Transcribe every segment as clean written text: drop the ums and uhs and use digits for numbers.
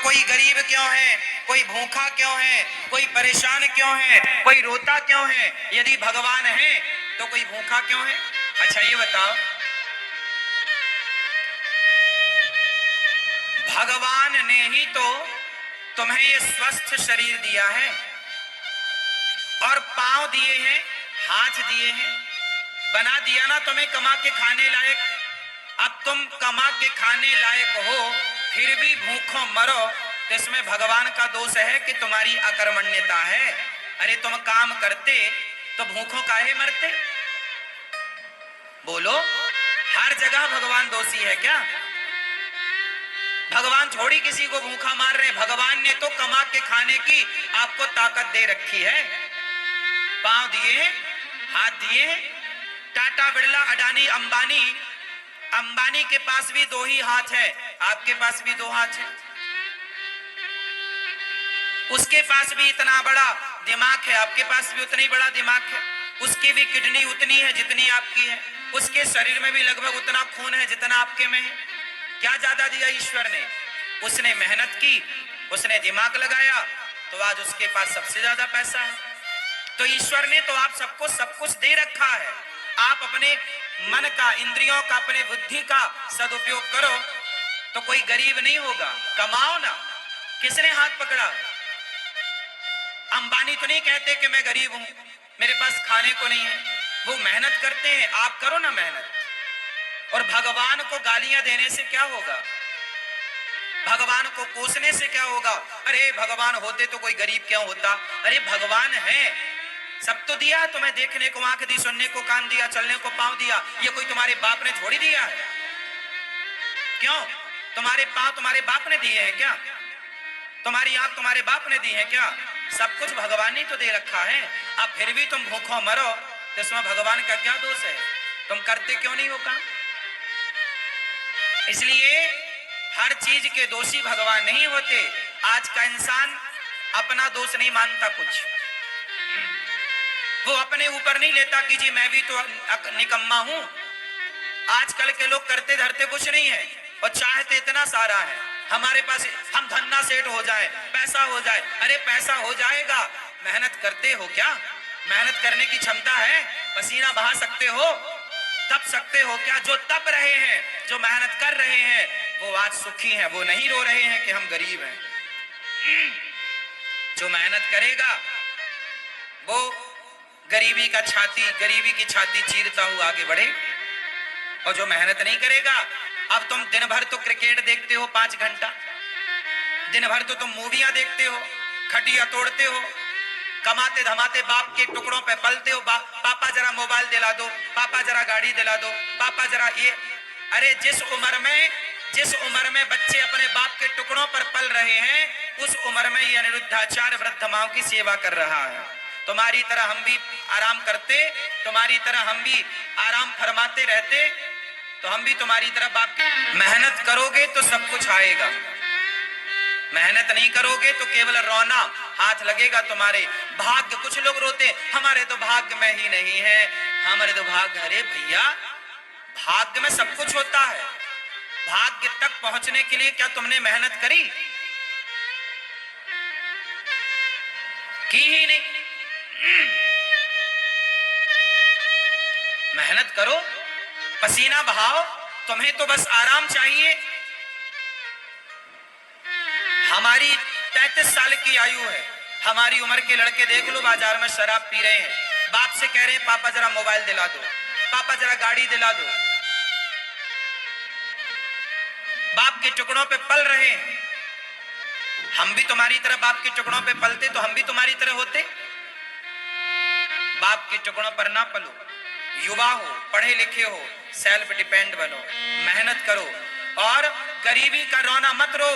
कोई गरीब क्यों है, कोई भूखा क्यों है, कोई परेशान क्यों है, कोई रोता क्यों है? यदि भगवान है तो कोई भूखा क्यों है? अच्छा ये बताओ, भगवान ने ही तो तुम्हें ये स्वस्थ शरीर दिया है और पांव दिए हैं, हाथ दिए हैं, बना दिया ना तुम्हें कमा के खाने लायक। अब तुम कमा के खाने लायक हो फिर भी भूखों मरो तो इसमें भगवान का दोष है कि तुम्हारी अकर्मण्यता है। अरे तुम काम करते तो भूखों काहे मरते? बोलो, हर जगह भगवान दोषी है क्या? भगवान थोड़ी किसी को भूखा मार रहे हैं। भगवान ने तो कमा के खाने की आपको ताकत दे रखी है। पांव दिए, हाथ दिए। टाटा, बिरला, अडानी, अंबानी, अंबानी के पास भी दो ही हाथ है, आपके पास भी दो हाथ है। उसके पास भी इतना बड़ा दिमाग है, आपके पास भी उतना ही बड़ा दिमाग है। उसकी भी किडनी उतनी है जितनी आपकी है। उसके शरीर में भी लगभग उतना खून है जितना आपके में है। क्या ज्यादा दिया ईश्वर ने? उसने मेहनत की, उसने दिमाग लगाया, तो आज उसके पास सबसे ज्यादा पैसा है। तो ईश्वर ने तो आप सबको सब कुछ दे रखा है। आप अपने मन का, इंद्रियों का, अपने बुद्धि का सदुपयोग करो तो कोई गरीब नहीं होगा। कमाओ ना। किसने हाथ पकड़ा? अंबानी तो नहीं कहते कि मैं गरीब हूं, मेरे पास खाने को नहीं है। वो मेहनत करते हैं, आप करो ना मेहनत। और भगवान को गालियां देने से क्या होगा? भगवान को कोसने से क्या होगा? अरे भगवान होते तो कोई गरीब क्यों होता? अरे भगवान है, सब तो दिया है तुम्हें। देखने को आंख दी, सुनने को कान दिया, चलने को पांव दिया। ये कोई तुम्हारे बाप ने थोड़ी दिया है। क्यों? तुम्हारे पांव तुम्हारे बाप ने दिए हैं क्या? तुम्हारी आंख तुम्हारे बाप ने दी है क्या? सब कुछ भगवान ने तो दे रखा है। अब फिर भी तुम भूखों मरो तो इसमें भगवान का क्या दोष है? तुम करते क्यों नहीं हो काम? इसलिए हर चीज के दोषी भगवान नहीं होते। आज का इंसान अपना दोष नहीं मानता कुछ। वो अपने ऊपर नहीं लेता कि जी मैं भी तो निकम्मा हूं। आजकल के लोग करते धरते कुछ नहीं है और चाहते इतना सारा है हमारे पास, हम धन्ना सेठ हो जाए, पैसा हो जाए। अरे पैसा हो जाएगा, मेहनत करते हो क्या? मेहनत करने की क्षमता है? पसीना बहा सकते हो? तप सकते हो क्या? जो तप रहे हैं, जो मेहनत कर रहे हैं, वो आज सुखी हैं। वो नहीं रो रहे हैं कि हम गरीब हैं। जो मेहनत करेगा वो गरीबी की छाती चीरता हुआ आगे बढ़े। और जो मेहनत नहीं करेगा, अब तुम दिन भर तो क्रिकेट देखते हो 5 घंटा, दिन भर तो तुम मूवियां देखते हो, खटिया तोड़ते हो, कमाते धमाते बाप के टुकड़ों पे पलते हो। पापा जरा मोबाइल दिला दो, पापा जरा गाड़ी दिला दो, पापा जरा ये। अरे जिस उम्र में बच्चे अपने बाप के टुकड़ों पर पल रहे हैं, उस उम्र में ये अनिरुद्धाचार्य वृद्ध माओं की सेवा कर रहा है। तुम्हारी तरह हम भी आराम करते, तुम्हारी तरह हम भी आराम फरमाते रहते, तो हम भी तुम्हारी तरह बाप की मेहनत करोगे तो सब कुछ आएगा। मेहनत नहीं करोगे तो केवल रोना हाथ लगेगा तुम्हारे। भाग्य, कुछ लोग रोते हमारे तो भाग्य में ही नहीं है, हमारे तो भाग्य। अरे भैया, भाग्य में सब कुछ होता है। भाग्य तक पहुंचने के लिए क्या तुमने मेहनत करी? की ही नहीं। मेहनत करो, पसीना बहाओ। तुम्हें तो बस आराम चाहिए। हमारी 33 साल की आयु है। हमारी उम्र के लड़के देख लो, बाजार में शराब पी रहे हैं, बाप से कह रहे हैं पापा जरा मोबाइल दिला दो, पापा जरा गाड़ी दिला दो। बाप के टुकड़ों पे पल रहे हैं। हम भी तुम्हारी तरह बाप के टुकड़ों पे पलते तो हम भी तुम्हारी तरह होते। बाप के टुकड़ों पर ना पलो। युवा हो, पढ़े लिखे हो, सेल्फ डिपेंड बनो, मेहनत करो। और गरीबी का रोना मत रो,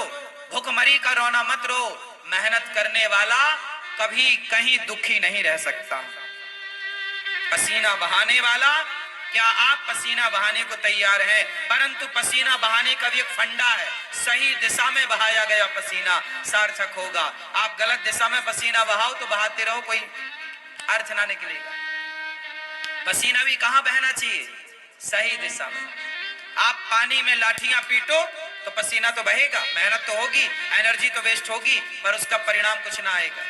भूखमरी का रोना मत रो। मेहनत करने वाला कभी कहीं दुखी नहीं रह सकता। पसीना बहाने वाला, क्या आप पसीना बहाने को तैयार हैं? परंतु पसीना बहाने का भी एक फंडा है। सही दिशा में बहाया गया पसीना सार्थक होगा। आप गलत दिशा में पसीना बहाओ तो बहाते रहो, कोई अर्थ ना निकलेगा। पसीना भी कहां बहना चाहिए? सही दिशा में। आप पानी में लाठियां पीटो तो पसीना तो बहेगा, मेहनत तो होगी, एनर्जी तो वेस्ट होगी, पर उसका परिणाम कुछ ना आएगा।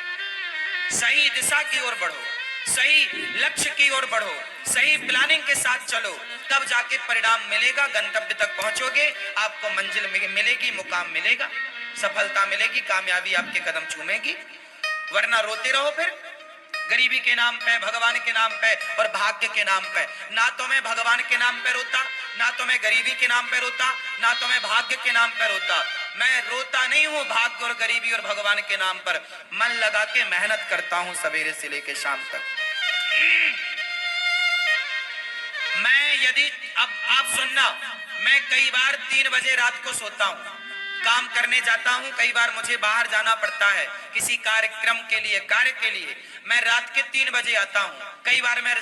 सही दिशा की ओर बढ़ो, सही लक्ष्य की ओर बढ़ो, सही प्लानिंग के साथ चलो, तब जाके परिणाम मिलेगा, गंतव्य तक पहुंचोगे, आपको मंजिल मिलेगी, मुकाम मिलेगा, सफलता मिलेगी, कामयाबी आपके कदम चूमेगी। वरना रोते रहो फिर गरीबी के नाम पे, भगवान के नाम पे और भाग्य के नाम पे। ना तो मैं भगवान के नाम पे रोता, ना तो मैं गरीबी के नाम पे रोता, ना तो मैं भाग्य के नाम पे रोता। मैं रोता नहीं हूं भाग्य और गरीबी और भगवान के नाम पर, मन लगा के मेहनत करता हूं सवेरे से लेकर शाम तक। मैं यदि अब आप सुनना, मैं कई बार 3 बजे रात को सोता हूं, काम करने जाता हूं, कई बार मुझे बाहर जाना पड़ता है किसी कार्यक्रम के लिए, कार्य के लिए, मैं रात के 3 बजे आता हूं। कई बार मैं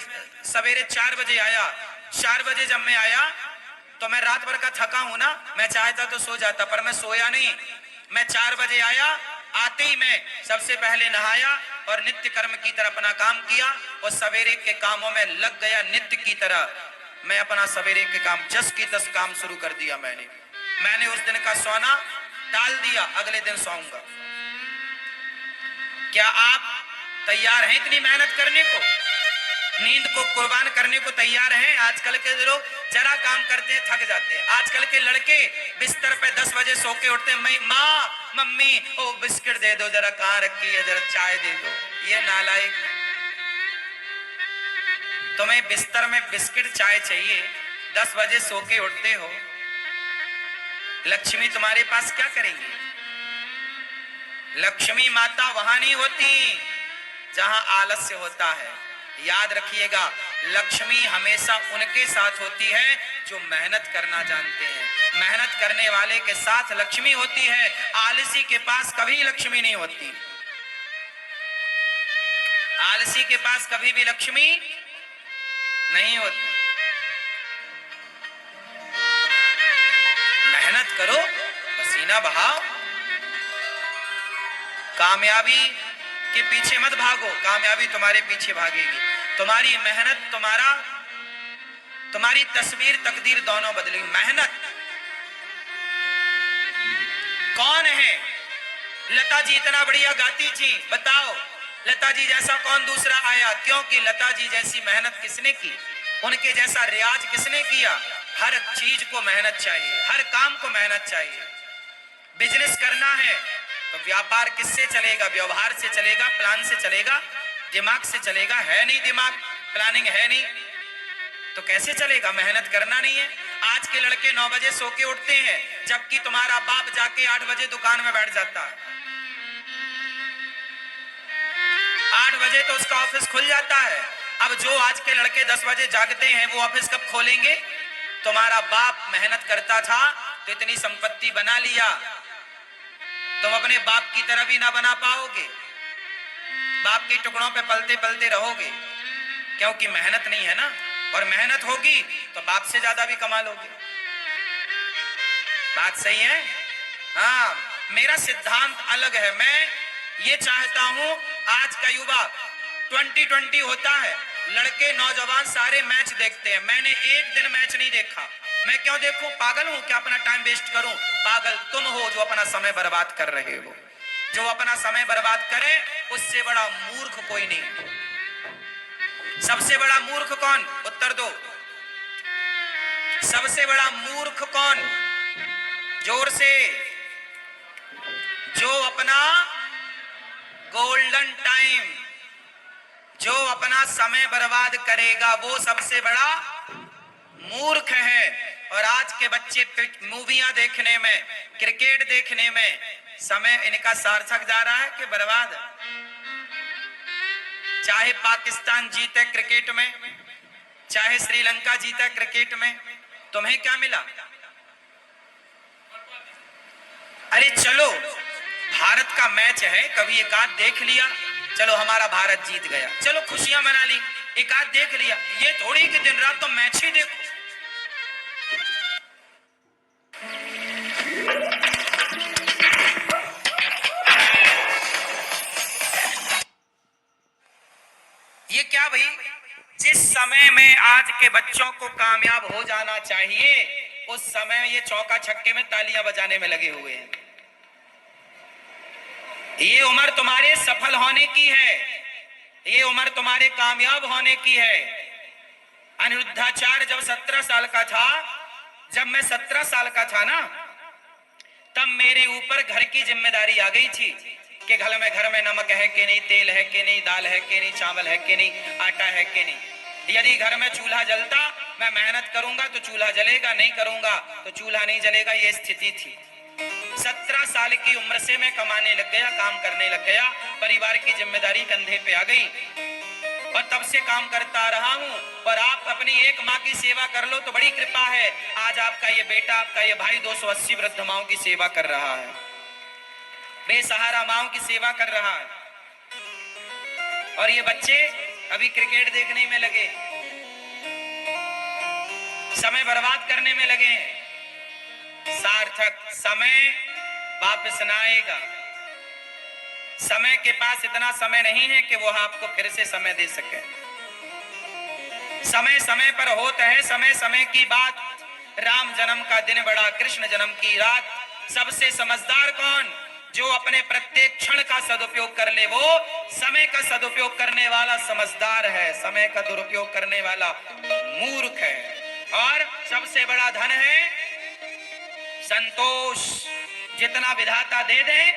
सवेरे 4 बजे आया, 4 बजे जब मैं आया तो मैं रात भर का थका हूं ना, मैं चाहता तो सो जाता, पर मैं सोया नहीं। मैं 4 बजे आया, आते ही मैं सबसे पहले नहाया और नित्य कर्म की तरह अपना काम किया और सवेरे के कामों में लग गया। नित्य की तरह मैं अपना सवेरे के काम जस की तस काम शुरू कर दिया। मैंने उस दिन का सोना टाल दिया, अगले दिन सोऊंगा। क्या आप तैयार हैं इतनी मेहनत करने को, नींद को कुर्बान करने को तैयार हैं? आजकल के लोग जरा काम करते हैं थक जाते हैं। आजकल के लड़के बिस्तर पे 10 बजे सो के उठते हैं, माँ मम्मी ओ बिस्किट दे दो, जरा कहाँ रखी है, जरा चाय दे दो। ये नालायक, तुम्हें बिस्तर में बिस्किट चाय चाहिए, 10 बजे सो के उठते हो। लक्ष्मी तुम्हारे पास क्या करेंगी? लक्ष्मी माता वहां नहीं होती जहां आलस्य होता है। याद रखिएगा, लक्ष्मी हमेशा उनके साथ होती है जो मेहनत करना जानते हैं। मेहनत करने वाले के साथ लक्ष्मी होती है, आलसी के पास कभी लक्ष्मी नहीं होती। आलसी के पास कभी भी लक्ष्मी नहीं होती। मेहनत करो, पसीना बहाओ, कामयाबी के पीछे मत भागो, कामयाबी तुम्हारे पीछे भागेगी। तुम्हारी मेहनत तुम्हारी तस्वीर तकदीर दोनों बदलेगी। मेहनत कौन है? लता जी इतना बढ़िया गाती थी, बताओ लता जी जैसा कौन दूसरा आया? क्योंकि लता जी जैसी मेहनत किसने की, उनके जैसा रियाज किसने किया? हर चीज को मेहनत चाहिए, हर काम को मेहनत चाहिए। बिजनेस करना है तो व्यापार किससे चलेगा? व्यवहार से चलेगा, प्लान से चलेगा, दिमाग से चलेगा। है नहीं दिमाग, प्लानिंग है नहीं, तो कैसे चलेगा? मेहनत करना नहीं है। आज के लड़के 9 बजे सो के उठते हैं, जबकि तुम्हारा बाप जाके 8 बजे दुकान में बैठ जाता है। 8 बजे तो उसका ऑफिस खुल जाता है। अब जो आज के लड़के 10 बजे जागते हैं, वो ऑफिस कब खोलेंगे? तुम्हारा बाप मेहनत करता था तो इतनी संपत्ति बना लिया, तुम अपने बाप की तरह भी ना बना पाओगे, बाप के टुकड़ों पे पलते पलते रहोगे, क्योंकि मेहनत नहीं है ना। और मेहनत होगी तो बाप से ज्यादा भी कमा लोगे। बात सही है? हाँ, मेरा सिद्धांत अलग है। मैं ये चाहता हूं आज का युवा 2020 होता है, लड़के नौजवान सारे मैच देखते हैं। मैंने एक दिन मैच नहीं देखा। मैं क्यों देखूं? पागल हूं क्या अपना टाइम वेस्ट करूं? पागल तुम हो जो अपना समय बर्बाद कर रहे हो। जो अपना समय बर्बाद करे उससे बड़ा मूर्ख कोई नहीं। सबसे बड़ा मूर्ख कौन? उत्तर दो। सबसे बड़ा मूर्ख कौन? जोर से। जो अपना गोल्डन टाइम, जो अपना समय बर्बाद करेगा, वो सबसे बड़ा मूर्ख है। और आज के बच्चे मूवियां देखने में, क्रिकेट देखने में समय इनका सार्थक जा रहा है कि बर्बाद? चाहे पाकिस्तान जीते क्रिकेट में, चाहे श्रीलंका जीता क्रिकेट में, तुम्हें क्या मिला? अरे चलो, भारत का मैच है, कभी एक आध देख लिया, चलो हमारा भारत जीत गया, चलो खुशियां मना ली, एक आध देख लिया। ये थोड़ी कि दिन रात तो मैच ही देखो। ये क्या भाई? जिस समय में आज के बच्चों को कामयाब हो जाना चाहिए, उस समय ये चौका छक्के में तालियां बजाने में लगे हुए हैं। ये उम्र तुम्हारे सफल होने की है, ये उम्र तुम्हारे कामयाब होने की है। अनिरुद्धाचार्य जब 17 साल का था, जब मैं 17 साल का था ना, तब मेरे ऊपर घर की जिम्मेदारी आ गई थी कि घर में नमक है कि नहीं, तेल है कि नहीं, दाल है कि नहीं, चावल है कि नहीं, आटा है कि नहीं। यदि घर में चूल्हा जलता, मैं मेहनत करूंगा तो चूल्हा जलेगा, नहीं करूंगा तो चूल्हा नहीं जलेगा। ये स्थिति थी। 17 साल की उम्र से मैं कमाने लग गया, काम करने लग गया, परिवार की जिम्मेदारी कंधे पे आ गई और तब से काम करता रहा हूं। और आप अपनी एक माँ की सेवा कर लो तो बड़ी कृपा है। आज आपका ये बेटा, आपका ये भाई 280 वृद्ध माओं की सेवा कर रहा है, बेसहारा माओं की सेवा कर रहा है। और ये बच्चे अभी क्रिकेट देखने में लगे, समय बर्बाद करने में लगे हैं। सार्थक समय वापस ना आएगा। समय के पास इतना समय नहीं है कि वो आपको फिर से समय दे सके। समय समय पर होता है, समय समय की बात। राम जन्म का दिन बड़ा, कृष्ण जन्म की रात। सबसे समझदार कौन? जो अपने प्रत्येक क्षण का सदुपयोग कर ले, वो समय का सदुपयोग करने वाला समझदार है। समय का दुरुपयोग करने वाला मूर्ख है। और सबसे बड़ा धन है संतोष। जितना विधाता दे दे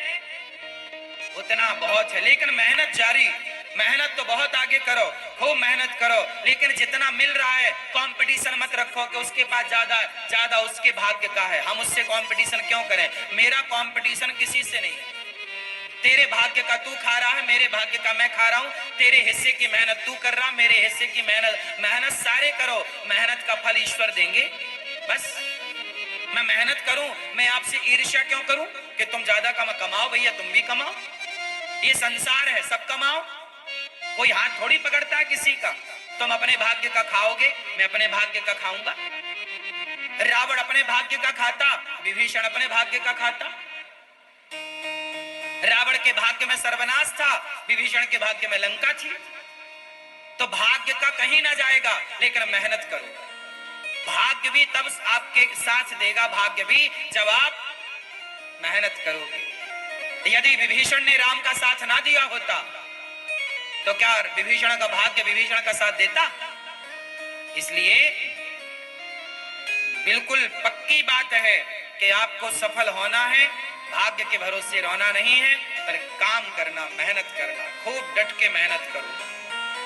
उतना बहुत है, लेकिन मेहनत जारी। मेहनत तो बहुत आगे करो, खूब मेहनत करो, लेकिन जितना मिल रहा है कंपटीशन मत रखो कि उसके पास ज्यादा उसके भाग्य का है, हम उससे कंपटीशन क्यों करें। मेरा कंपटीशन किसी से नहीं है। तेरे भाग्य का तू खा रहा है, मेरे भाग्य का मैं खा रहा हूं। तेरे हिस्से की मेहनत तू कर रहा, मेरे हिस्से की मेहनत सारे करो। मेहनत का फल ईश्वर देंगे। बस मैं मेहनत करूं, मैं आपसे ईर्ष्या क्यों करूं कि तुम ज्यादा कमाओ। भैया तुम भी कमाओ, ये संसार है, सब कमाओ। कोई हाथ थोड़ी पकड़ता है किसी का। तुम अपने भाग्य का खाओगे, मैं अपने भाग्य का खाऊंगा। रावण अपने भाग्य का खाता, विभीषण अपने भाग्य का खाता। रावण के भाग्य में सर्वनाश था, विभीषण के भाग्य में लंका थी। तो भाग्य का कहीं ना जाएगा, लेकिन मेहनत करो। भाग्य भी तब आपके साथ देगा, भाग्य भी जब आप मेहनत करोगे। यदि विभीषण ने राम का साथ ना दिया होता तो क्या विभीषण का भाग्य विभीषण का साथ देता? इसलिए बिल्कुल पक्की बात है कि आपको सफल होना है, भाग्य के भरोसे रोना नहीं है, पर काम करना, मेहनत करना, खूब डट के मेहनत करो।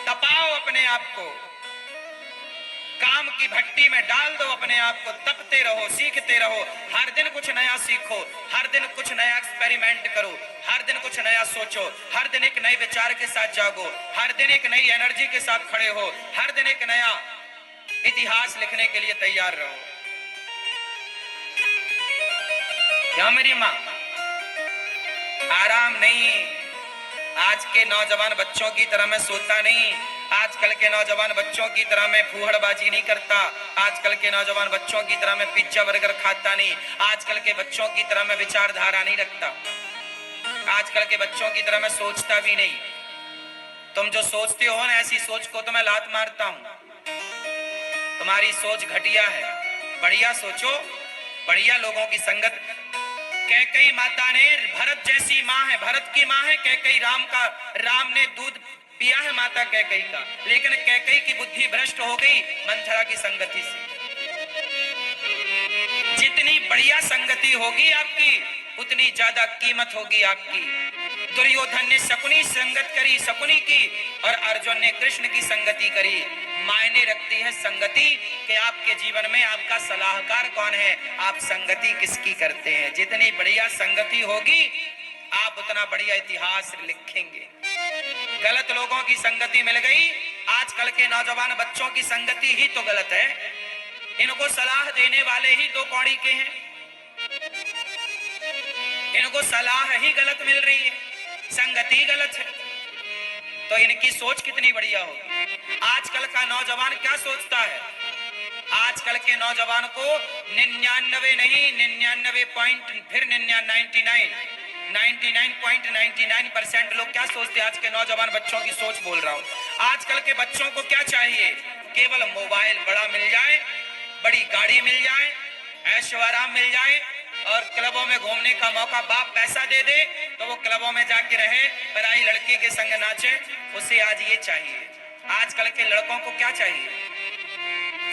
तपाओ अपने आप को, काम की भट्टी में डाल दो अपने आप को, तपते रहो, सीखते रहो। हर दिन कुछ नया सीखो, हर दिन कुछ नया एक्सपेरिमेंट करो, हर दिन कुछ नया सोचो, हर दिन एक नए विचार के साथ जागो, हर दिन एक नई एनर्जी के साथ खड़े हो, हर दिन एक नया इतिहास लिखने के लिए तैयार रहो। क्या मेरी माँ? आराम नहीं। आज के नौजवान बच्चों की तरह मैं सोता नहीं, आजकल के नौजवान बच्चों की तरह मैं फूहड़बाजी नहीं करता, आजकल के नौजवान बच्चों की तरह मैं पिज्जा बर्गर खाता नहीं, आजकल के बच्चों की तरह मैं विचारधारा नहीं रखता, आजकल के बच्चों की तरह मैं सोचता भी नहीं। तुम जो सोचते हो ना, ऐसी सोच को तो मैं लात मारता हूं। तुम्हारी सोच घटिया है, बढ़िया सोचो, बढ़िया लोगों की संगत। कैकेयी माता ने, भरत जैसी माँ है, भरत की माँ है कैकेयी, राम ने दूध पिया है माता कैकेयी का, लेकिन कैकेयी की बुद्धि भ्रष्ट हो गई मंथरा की संगति से। जितनी बढ़िया संगति होगी आपकी, उतनी ज्यादा कीमत होगी आपकी। दुर्योधन ने शकुनी संगत करी, शकुनी की, और अर्जुन ने कृष्ण की संगति करी। मायने रखती है संगति कि आपके जीवन में आपका सलाहकार कौन है, आप संगति किसकी करते हैं। जितनी बढ़िया संगति होगी, आप उतना बढ़िया इतिहास लिखेंगे। गलत लोगों की संगति मिल गई, आजकल के नौजवान बच्चों की संगति ही तो गलत है। इनको सलाह देने वाले ही दो कौड़ी के हैं, इनको सलाह ही गलत मिल रही है, संगति गलत है। तो इनकी सोच कितनी बढ़िया होगी। आजकल का नौजवान क्या सोचता है? आजकल के नौजवान को 99 नहीं, 99 पॉइंट, फिर 99.99% लोग क्या सोचते हैं? आज के नौजवान बच्चों की सोच बोल रहा हूं। आजकल के बच्चों को क्या चाहिए? केवल मोबाइल बड़ा मिल जाए, बड़ी गाड़ी मिल जाए, ऐशो आराम मिल जाए और क्लबों में घूमने का मौका, बाप पैसा दे दे तो वो क्लबों में जाके रहे, पराई लड़की के संग नाचे। उसे आज ये चाहिए। आजकल के लड़कों को क्या चाहिए?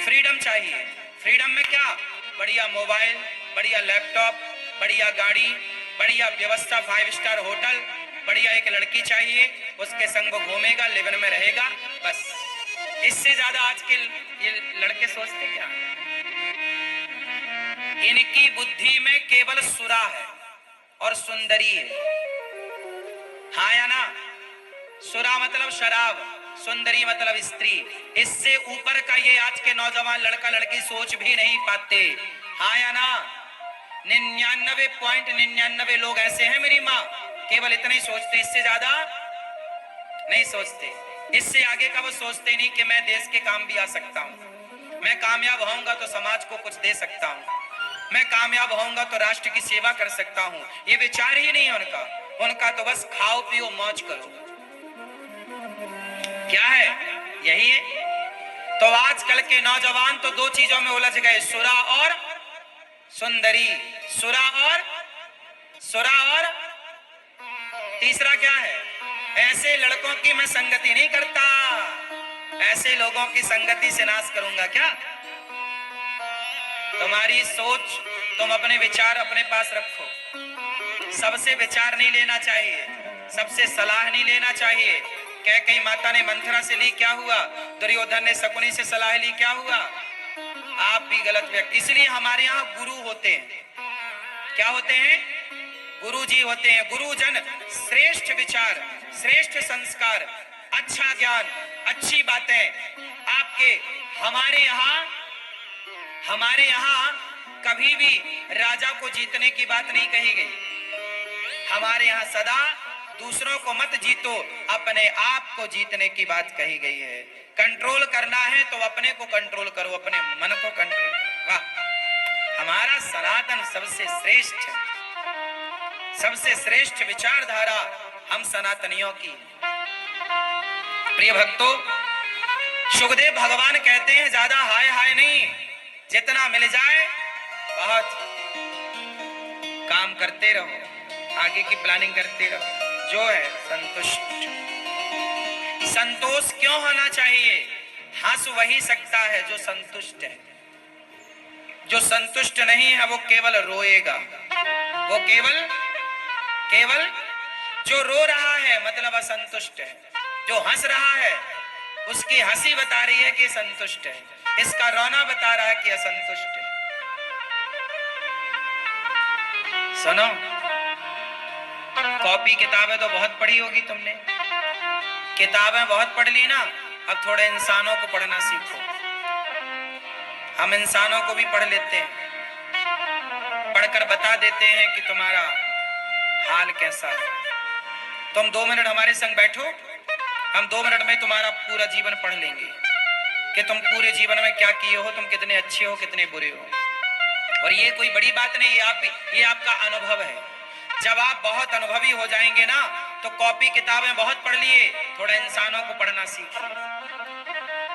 फ्रीडम चाहिए। फ्रीडम में क्या? बढ़िया मोबाइल, बढ़िया लैपटॉप, बढ़िया गाड़ी, बढ़िया व्यवस्था, 5 स्टार होटल, बढ़िया एक लड़की चाहिए, उसके संग वो घूमेगा, लिवन में रहेगा, बस। इससे ज्यादा आज के ये लड़के सोचते क्या? इनकी बुद्धि में केवल सुरा है और सुंदरी है। हाँ या ना? सुरा मतलब शराब, सुंदरी मतलब स्त्री। इससे ऊपर का ये आज के नौजवान लड़का लड़की सोच भी नहीं पाते। हाँ या ना? 99.99 लोग ऐसे हैं मेरी माँ, केवल इतना ही सोचते, इससे ज्यादा नहीं सोचते। इससे आगे का वो सोचते नहीं कि मैं देश के काम भी आ सकता हूँ, मैं कामयाब होऊंगा तो समाज को कुछ दे सकता हूँ, मैं कामयाब होऊंगा तो राष्ट्र की सेवा कर सकता हूँ। ये विचार ही नहीं है उनका। उनका तो बस खाओ पियो मौज करो। क्या है? यही है। तो आजकल के नौजवान तो दो चीजों में उलझ गए, सुरा और सुंदरी। सुरा और तीसरा क्या है? ऐसे लड़कों की मैं संगति नहीं करता, ऐसे लोगों की संगति से नाश करूंगा। क्या? तुम्हारी सोच, तुम अपने विचार अपने पास रखो। सबसे विचार नहीं लेना चाहिए, सबसे सलाह नहीं लेना चाहिए। कैकेयी माता ने मंथरा से ली, क्या हुआ? दुर्योधन ने शकुनी से सलाह ली, क्या हुआ? आप भी गलत व्यक्ति। इसलिए हमारे यहाँ गुरु होते हैं। क्या होते हैं? गुरु जी होते हैं। गुरुजन श्रेष्ठ विचार, श्रेष्ठ संस्कार, अच्छा ज्ञान, अच्छी बातें आपके। हमारे यहाँ कभी भी राजा को जीतने की बात नहीं कही गई। हमारे यहाँ सदा दूसरों को मत जीतो, अपने आप को जीतने की बात कही गई है। कंट्रोल करना है तो अपने को कंट्रोल करो, अपने मन को कंट्रोल करो। वाह, हमारा सनातन सबसे श्रेष्ठ है, सबसे श्रेष्ठ विचारधारा हम सनातनियों की। प्रिय भक्तों, सुखदेव भगवान कहते हैं ज्यादा हाय हाय नहीं, जितना मिल जाए बहुत। काम करते रहो, आगे की प्लानिंग करते रहो, जो है संतुष्ट। संतोष क्यों होना चाहिए? हंस वही सकता है जो संतुष्ट है। जो संतुष्ट नहीं है वो केवल रोएगा। वो केवल जो रो रहा है मतलब असंतुष्ट है, जो हंस रहा है उसकी हंसी बता रही है कि संतुष्ट है, इसका रोना बता रहा है कि असंतुष्ट है। सुनो, कॉपी किताबें तो बहुत पढ़ी होगी तुमने, किताबें बहुत पढ़ ली ना, अब थोड़े इंसानों को पढ़ना सीखो। हम इंसानों को भी पढ़ लेते हैं, पढ़कर बता देते हैं कि तुम्हारा हाल कैसा है। तुम 2 मिनट हमारे संग बैठो, हम 2 मिनट में तुम्हारा पूरा जीवन पढ़ लेंगे कि तुम पूरे जीवन में क्या किए हो, तुम कितने अच्छे हो, कितने बुरे हो। और ये कोई बड़ी बात नहीं, ये आपका अनुभव है। जब आप बहुत अनुभवी हो जाएंगे ना, तो कॉपी किताबें बहुत पढ़ लिए, थोड़ा इंसानों को पढ़ना सीखिए,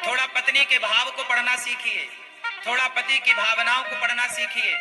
थोड़ा पत्नी के भाव को पढ़ना सीखिए, थोड़ा पति की भावनाओं को पढ़ना सीखिए,